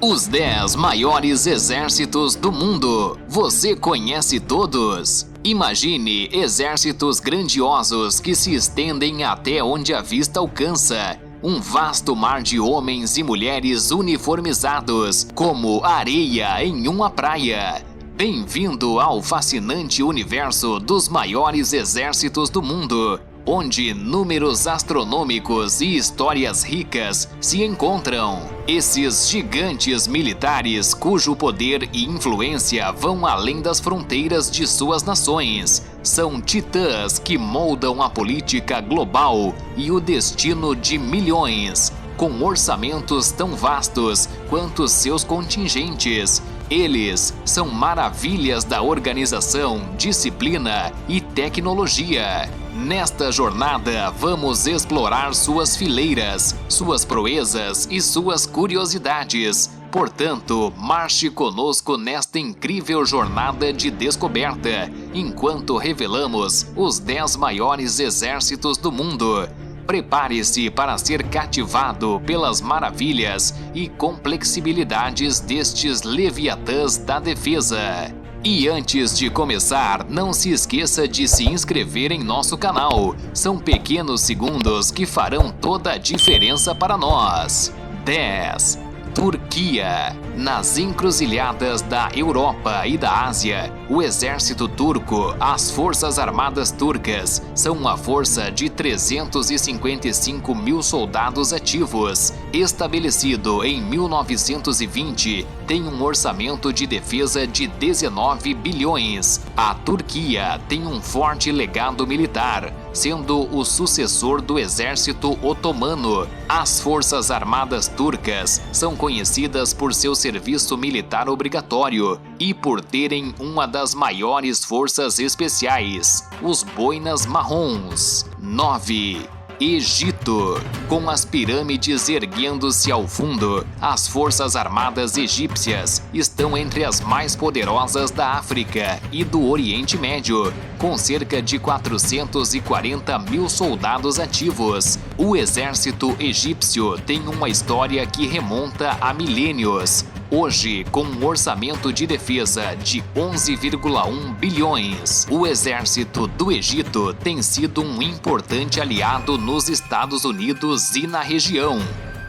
Os 10 maiores exércitos do mundo. Você conhece todos? Imagine exércitos grandiosos que se estendem até onde a vista alcança. Um vasto mar de homens e mulheres uniformizados, como areia em uma praia. Bem-vindo ao fascinante universo dos maiores exércitos do mundo, onde números astronômicos e histórias ricas se encontram. Esses gigantes militares cujo poder e influência vão além das fronteiras de suas nações. São titãs que moldam a política global e o destino de milhões, com orçamentos tão vastos quanto seus contingentes. Eles são maravilhas da organização, disciplina e tecnologia. Nesta jornada, vamos explorar suas fileiras, suas proezas e suas curiosidades. Portanto, marche conosco nesta incrível jornada de descoberta, enquanto revelamos os 10 maiores exércitos do mundo. Prepare-se para ser cativado pelas maravilhas e complexibilidades destes leviatãs da defesa. E antes de começar, não se esqueça de se inscrever em nosso canal. São pequenos segundos que farão toda a diferença para nós. 10. Turquia. Nas encruzilhadas da Europa e da Ásia, o exército turco, as forças armadas turcas, são uma força de 355 mil soldados ativos. Estabelecido em 1920, tem um orçamento de defesa de 19 bilhões. A Turquia tem um forte legado militar, sendo o sucessor do exército otomano. As forças armadas turcas são conhecidas por seu serviço militar obrigatório e por terem uma das maiores forças especiais, os boinas marrons. 9. Egito. Com as pirâmides erguendo-se ao fundo, as forças armadas egípcias estão entre as mais poderosas da África e do Oriente Médio, com cerca de 440 mil soldados ativos. O exército egípcio tem uma história que remonta a milênios. Hoje, com um orçamento de defesa de 11,1 bilhões, o exército do Egito tem sido um importante aliado nos Estados Unidos e na região.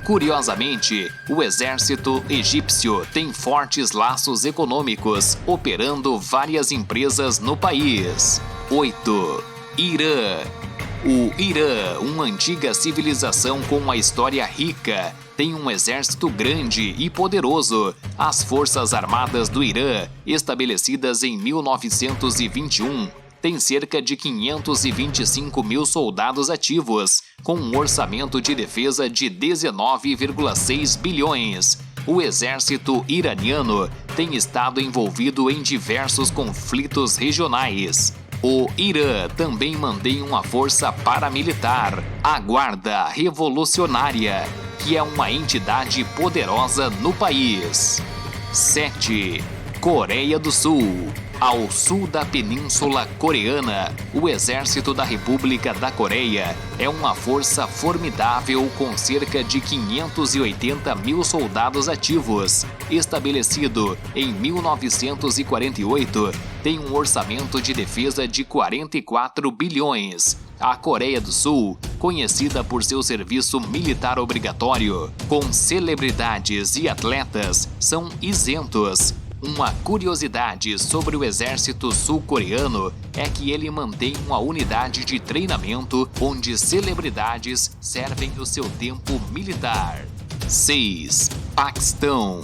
Curiosamente, o exército egípcio tem fortes laços econômicos, operando várias empresas no país. 8. Irã. O Irã, uma antiga civilização com uma história rica, tem um exército grande e poderoso. As Forças Armadas do Irã, estabelecidas em 1921, têm cerca de 525 mil soldados ativos, com um orçamento de defesa de 19,6 bilhões. O exército iraniano tem estado envolvido em diversos conflitos regionais. O Irã também mantém uma força paramilitar, a Guarda Revolucionária, que é uma entidade poderosa no país. 7. Coreia do Sul. Ao sul da Península Coreana, o Exército da República da Coreia é uma força formidável com cerca de 580 mil soldados ativos. Estabelecido em 1948, tem um orçamento de defesa de 44 bilhões. A Coreia do Sul, conhecida por seu serviço militar obrigatório, com celebridades e atletas, são isentos. Uma curiosidade sobre o exército sul-coreano é que ele mantém uma unidade de treinamento onde celebridades servem o seu tempo militar. 6. Paquistão.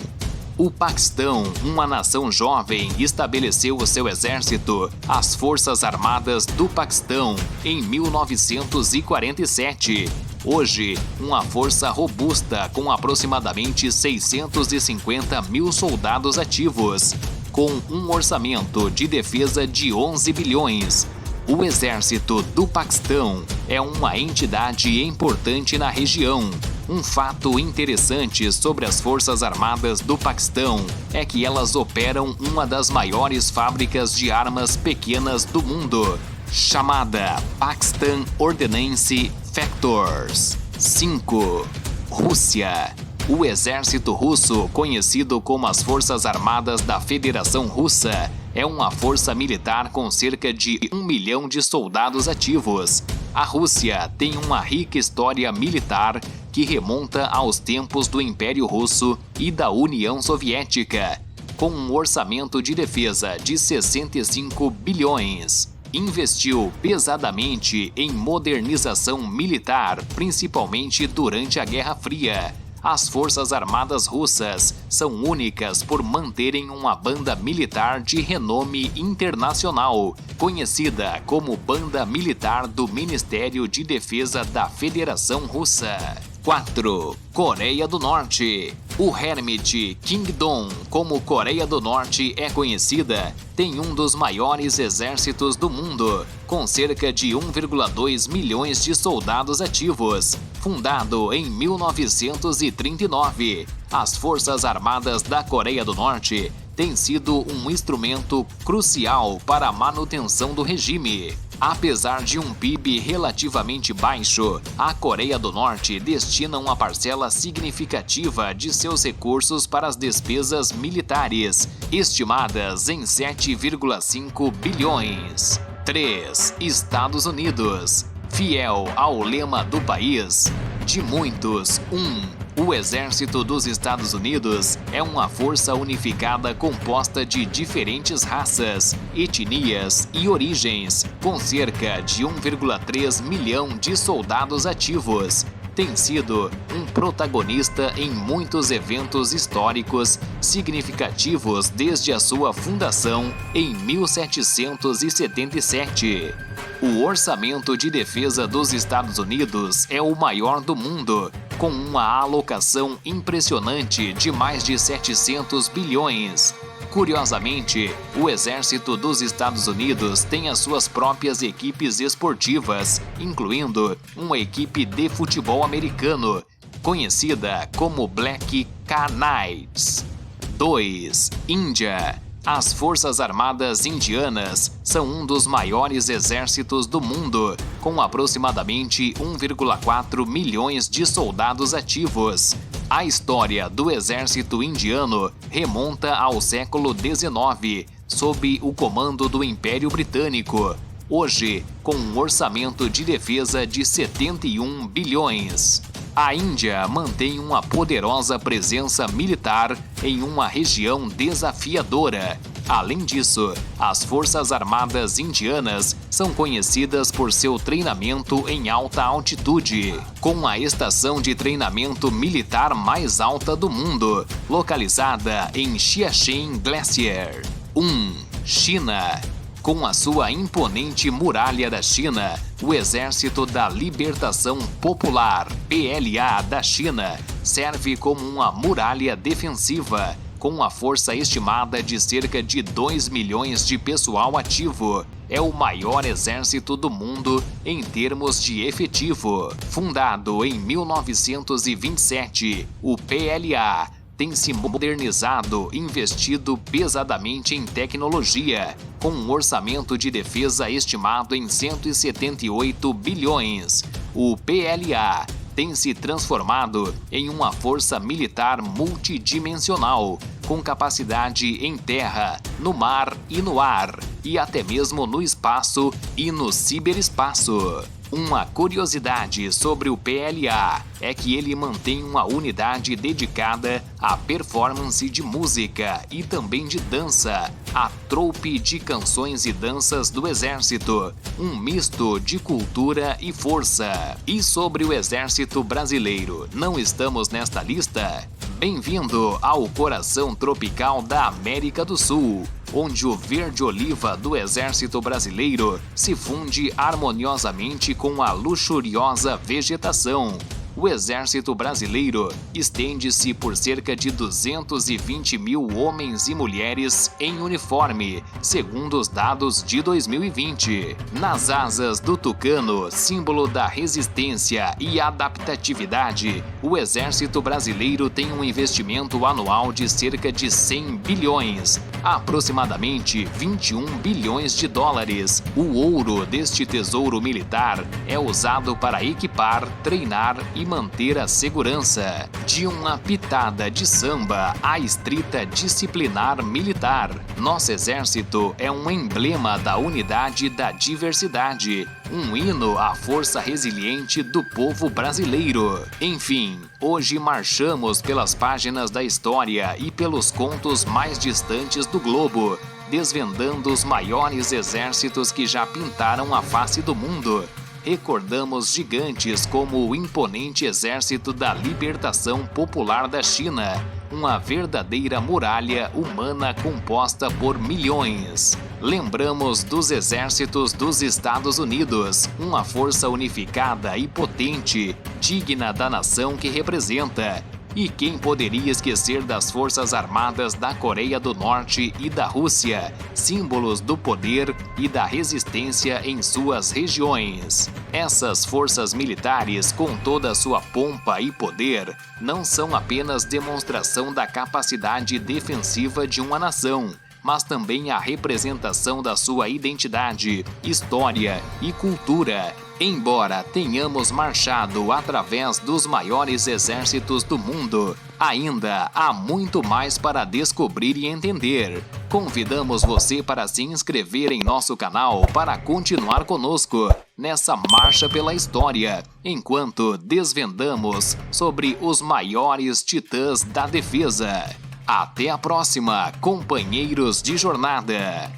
O Paquistão, uma nação jovem, estabeleceu o seu exército, as Forças Armadas do Paquistão, em 1947. Hoje, uma força robusta com aproximadamente 650 mil soldados ativos, com um orçamento de defesa de 11 bilhões. O exército do Paquistão é uma entidade importante na região. Um fato interessante sobre as Forças Armadas do Paquistão é que elas operam uma das maiores fábricas de armas pequenas do mundo, chamada Pakistan Ordnance Factories. 5. Rússia. O exército russo, conhecido como as Forças Armadas da Federação Russa, é uma força militar com cerca de 1 milhão de soldados ativos. A Rússia tem uma rica história militar que remonta aos tempos do Império Russo e da União Soviética, com um orçamento de defesa de 65 bilhões. Investiu pesadamente em modernização militar, principalmente durante a Guerra Fria. As Forças Armadas Russas são únicas por manterem uma banda militar de renome internacional, conhecida como Banda Militar do Ministério de Defesa da Federação Russa. 4. Coreia do Norte. O Hermit Kingdom, como Coreia do Norte é conhecida, tem um dos maiores exércitos do mundo, com cerca de 1,2 milhões de soldados ativos. Fundado em 1939, as Forças Armadas da Coreia do Norte têm sido um instrumento crucial para a manutenção do regime. Apesar de um PIB relativamente baixo, a Coreia do Norte destina uma parcela significativa de seus recursos para as despesas militares, estimadas em 7,5 bilhões. 3. Estados Unidos. Fiel ao lema do país, de muitos, o Exército dos Estados Unidos é uma força unificada composta de diferentes raças, etnias e origens, com cerca de 1,3 milhão de soldados ativos. Tem sido um protagonista em muitos eventos históricos significativos desde a sua fundação em 1777. O orçamento de defesa dos Estados Unidos é o maior do mundo, com uma alocação impressionante de mais de 700 bilhões. Curiosamente, o Exército dos Estados Unidos tem as suas próprias equipes esportivas, incluindo uma equipe de futebol americano, conhecida como Black Knights. 2. Índia. As Forças Armadas Indianas são um dos maiores exércitos do mundo, com aproximadamente 1,4 milhões de soldados ativos. A história do exército indiano remonta ao século XIX, sob o comando do Império Britânico, hoje com um orçamento de defesa de 71 bilhões. A Índia mantém uma poderosa presença militar em uma região desafiadora. Além disso, as Forças Armadas Indianas são conhecidas por seu treinamento em alta altitude, com a estação de treinamento militar mais alta do mundo, localizada em Siachen Glacier. 1. China. Com a sua imponente Muralha da China, o Exército da Libertação Popular, PLA da China, serve como uma muralha defensiva, com uma força estimada de cerca de 2 milhões de pessoal ativo. É o maior exército do mundo em termos de efetivo. Fundado em 1927, o PLA tem se modernizado e investido pesadamente em tecnologia, com um orçamento de defesa estimado em 178 bilhões. O PLA tem se transformado em uma força militar multidimensional, com capacidade em terra, no mar e no ar, e até mesmo no espaço e no ciberespaço. Uma curiosidade sobre o PLA é que ele mantém uma unidade dedicada à performance de música e também de dança, a troupe de canções e danças do Exército, um misto de cultura e força. E sobre o Exército Brasileiro, não estamos nesta lista? Bem-vindo ao coração tropical da América do Sul, onde o verde-oliva do Exército Brasileiro se funde harmoniosamente com a luxuriosa vegetação. O Exército Brasileiro estende-se por cerca de 220 mil homens e mulheres em uniforme, segundo os dados de 2020. Nas asas do tucano, símbolo da resistência e adaptatividade, o Exército Brasileiro tem um investimento anual de cerca de 100 bilhões, aproximadamente 21 bilhões de dólares. O ouro deste tesouro militar é usado para equipar, treinar e e manter a segurança. De uma pitada de samba à estrita disciplinar militar, nosso exército é um emblema da unidade e da diversidade, um hino à força resiliente do povo brasileiro. Enfim, hoje marchamos pelas páginas da história e pelos contos mais distantes do globo, desvendando os maiores exércitos que já pintaram a face do mundo. Recordamos gigantes como o imponente Exército da Libertação Popular da China, uma verdadeira muralha humana composta por milhões. Lembramos dos exércitos dos Estados Unidos, uma força unificada e potente, digna da nação que representa. E quem poderia esquecer das Forças Armadas da Coreia do Norte e da Rússia, símbolos do poder e da resistência em suas regiões? Essas forças militares, com toda a sua pompa e poder, não são apenas demonstração da capacidade defensiva de uma nação, mas também a representação da sua identidade, história e cultura. Embora tenhamos marchado através dos maiores exércitos do mundo, ainda há muito mais para descobrir e entender. Convidamos você para se inscrever em nosso canal para continuar conosco nessa marcha pela história, enquanto desvendamos sobre os maiores titãs da defesa. Até a próxima, companheiros de jornada!